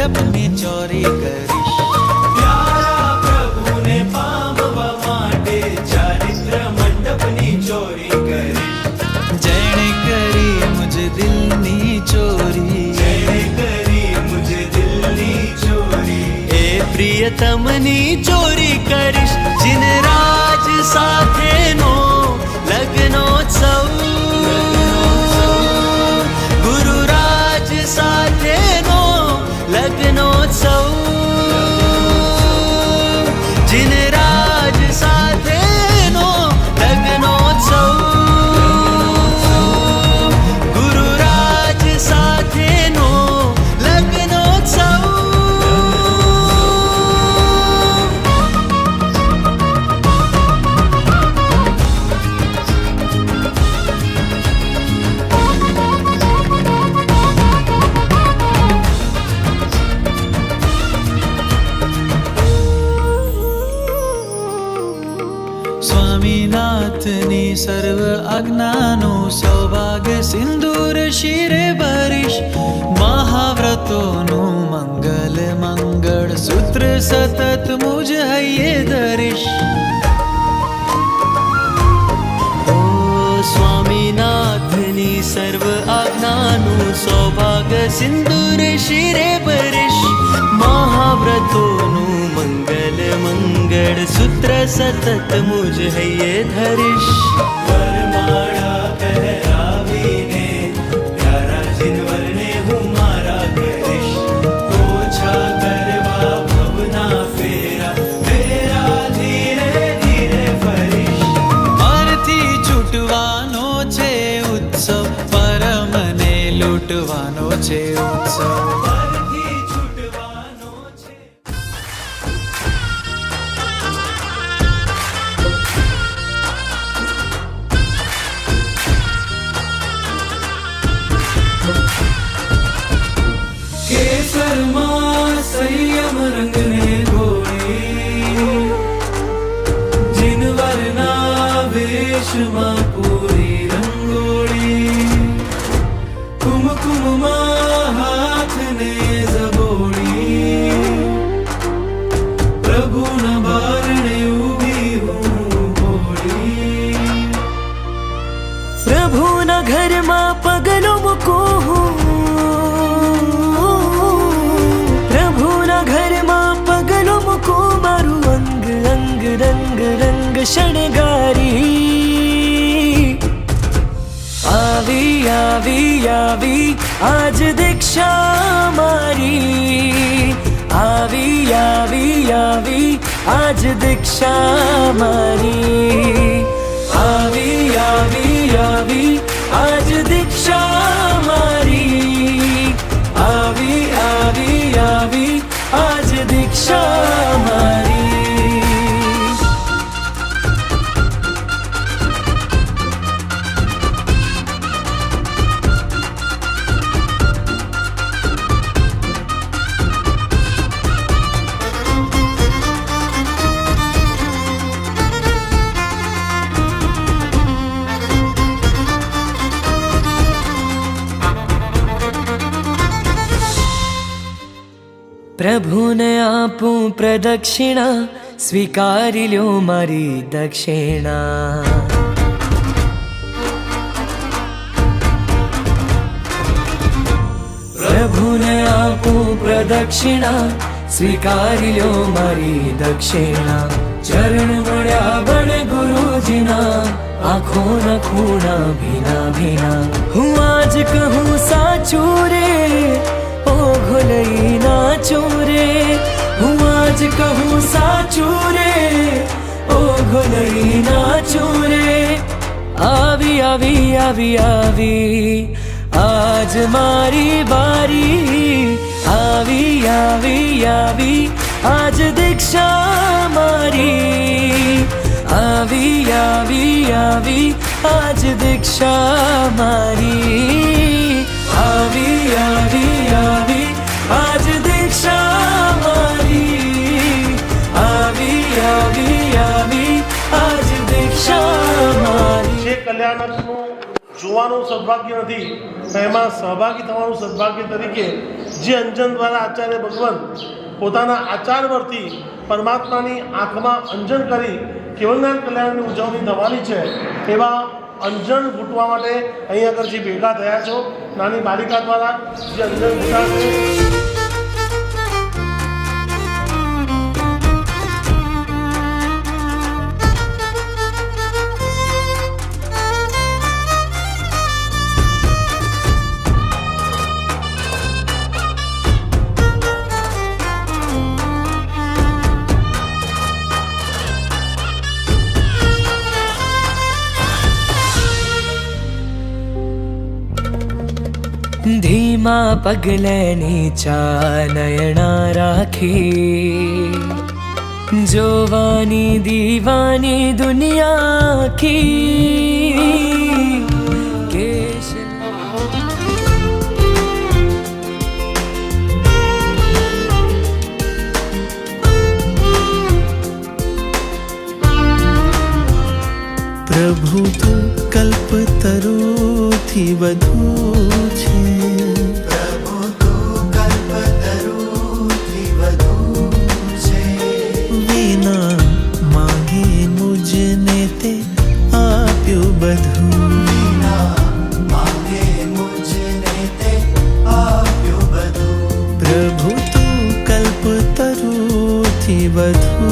મંડપની ચોરી કરીશ. પ્યારા પ્રભુને પામવા માટે ચારિત્ર મંડપની ચોરી કરીશ. જેણે કરી મુझ દિલની ચોરી, જેણે કરી મુझ દિલની ચોરી, એ પ્રિયતમની ચોરી કરીશ. જીન રાજ સાથેનો લગ્નોત્સવ, ગુરુ રાજ સાથેનો લગ્નોત્સવ, જીન રાજ સાથેનો લગ્નોત્સવ, ગુરુ રાજ સાથેનો લગ્નોત્સવ. સ્વામીનાથની સર્વ આજ્ઞાનો સૌભાગ્ય સિંદૂર શિરે ભરીશ. મહાવ્રતોનું મંગલ મંગળ સૂત્ર સતત મુજ હૈયે ધરીશ. ઓ સ્વામીનાથની સર્વ આજ્ઞાનું સૌભાગ્ય સિંદૂર શિરે ભરીશ. મહાવ્રતોનું મંગલ મંગળ સૂત્ર સતત મુજ હૈયે ધરીશ. વરમાળા પહેરાવીને પ્યારા જીનવરને હું મારા કરીશ. ઓછા કરવા ભવના ફેરા, ફેરા ધીરે ધીરે ફરીશ. મારથી છૂટવાનો છે ઉત્સવ, પરમને લૂંટવાનો છે ઉત્સવ. પરથી છૂટવાનો છે. કેસરમાં સંયમ રંગને ઘોળી, જીનવરના વેશમાં પૂરી રંગોળી, કુમકુમમાં હાથને ઝબોળી, પ્રભુના બારણે ઊભી હું ભોળી. પ્રભુના ઘરમાં પગલું મૂકું હું, પ્રભુના ઘરમાં પગલું મૂકું, મારું અંગ અંગ રંગ રંગ શણગારી. આવી આવી આવી આજ દીક્ષા મારી, આવી આવી આવી આજ દીક્ષા મારી, આવી આવી આવી આજ દીક્ષા મારી, આવી આવી આવી આજ દીક્ષા મારી. પ્રભુને આપું પ્રદક્ષિણા, સ્વીકારી લ્યો મારી દક્ષિણા. પ્રભુને આપું પ્રદક્ષિણા, સ્વીકારી લ્યો મારી દક્ષિણા. ચરણ મળ્યા બળે ગુરુજીના, આંખોના ખૂણા ભીના ભીના. હું આજ કહું સાચું રે, ઓઘો લઈ નાચું રે. હું આજ કહું સાચું રે, ઓઘો લઈ નાચું રે. આવી આવી આવી આવી આજ મારી બારી, આવી આવી આવી આજ દીક્ષા મારી, આવી આવી આવી આજ દીક્ષા મારી, આવી આવી આવી આજ દીક્ષા મારી, આવી આવી આવી આજ દીક્ષા મારી. જે કલ્યાણકનું જોવાનું સદભાગ્ય નથી, તો એમાં સહભાગી થવાનું સદભાગ્ય તરીકે જે અંજન દ્વારા આચાર્ય ભગવાન પોતાના આચાર પરથી પરમાત્માની આંખમાં અંજન કરી કેવલનાથ કલ્યાણની ઉજવણી થવાની છે, એવા અંજન ફૂટવા માટે અહીં આગળ જે ભેગા થયા છો નાની બાલિકા દ્વારા જે અંજન ફૂટાશે. ધીમા પગલે નીચા નયણા રાખી, જોવાની દીવાની દુનિયા આખી. કેશ પ્રભુ તો કલ્પતરુથી વધુ છે, પ્રભુ તો કલ્પતરુથી વધુ છે. વિના માંગે મુજને તે આપ્યું બધું, વિના માંગે મુજને તે આપ્યું બધું. પ્રભુ તો કલ્પતરુથી વધુ